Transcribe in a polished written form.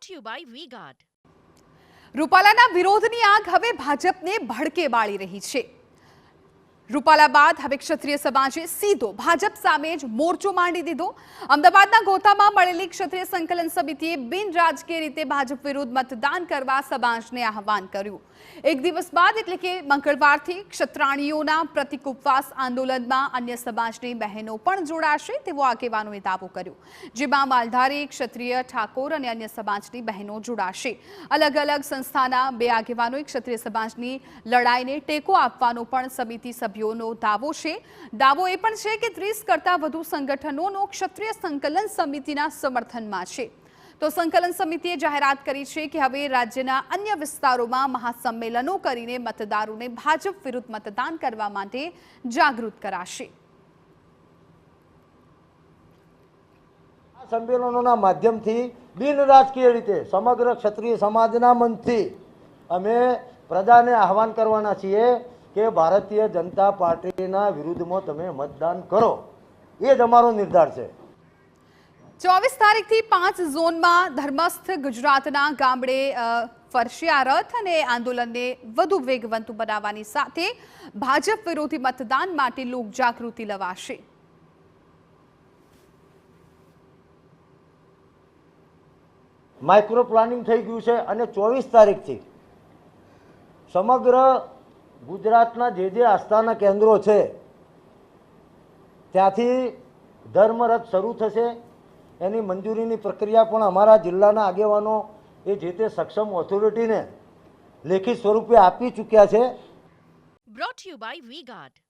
brought to you by V-Guard. રૂપાલાના વિરોધની આગ હવે ભાજપને ભડકે બાળી રહી છે। રૂપાલા બાદ હવે ક્ષત્રિય સમાજે સીધો ભાજપ સામે જ મોરચો માંડી દીધો। અમદાવાદના ગોતામાં મળેલી ક્ષત્રિય સંકલન સમિતિએ બિનરાજકીય રીતે ભાજપ વિરુદ્ધ મતદાન કરવા સમાજને આહવાન કર્યું। એક દિવસ બાદ એટલે કે મંગળવારથી ક્ષત્રાણીઓના પ્રતિક ઉપવાસ આંદોલનમાં અન્ય સમાજની બહેનો પણ જોડાશે તેવો આગેવાનોએ દાવો કર્યો, જેમાં માલધારી, ક્ષત્રિય, ઠાકોર અને અન્ય સમાજની બહેનો જોડાશે। અલગ અલગ સંસ્થાના બે આગેવાનોએ ક્ષત્રિય સમાજની લડાઈને ટેકો આપવાનો પણ સમિતિ સભ્યોનો દાવો છે। દાવો એ પણ છે કે 30 કરતા વધુ સંગઠનોનો ક્ષત્રિય સંકલન સમિતિના સમર્થનમાં છે। તો સંકલન સમિતિએ જાહેરાત કરી છે કે હવે રાજ્યના અન્ય વિસ્તારોમાં મહાસંમેલનો કરીને મતદારોને ભાજપ વિરુદ્ધ મતદાન કરવા માટે જાગૃત કરાશે। આ સંમેલનોના માધ્યમથી બિનરાજકીય રીતે સમગ્ર ક્ષત્રિય સમાજના મંચથી અમે પ્રજાને આહવાન કરવાના છીએ કે ભારતીય જનતા પાર્ટીના વિરુદ્ધમાં તમે મતદાન કરો, એ જ અમારો નિર્ધાર છે। 24 તારીખથી 5 ઝોનમાં ધર્મસ્થ ગુજરાતના ગામડે ફરશે આ રથ અને આંદોલનને વધુ વેગવંતુ બનાવવાની સાથે ભાજપ વિરોધી મતદાન માટે લોક જાગૃતિ લવાશે। માઇક્રો પ્લાનિંગ થઈ ગયું છે અને 24 તારીખથી સમગ્ર ગુજરાતના જે આસ્થાના કેન્દ્રો છે ત્યાંથી ધર્મરથ શરૂ થશે। એની મંજૂરીની પ્રક્રિયા પણ અમારા જિલ્લાના આગેવાનો એ જે તે સક્ષમ ઓથોરિટીને લેખિત સ્વરૂપે આપી ચૂક્યા છે। Brought to you by V-Guard.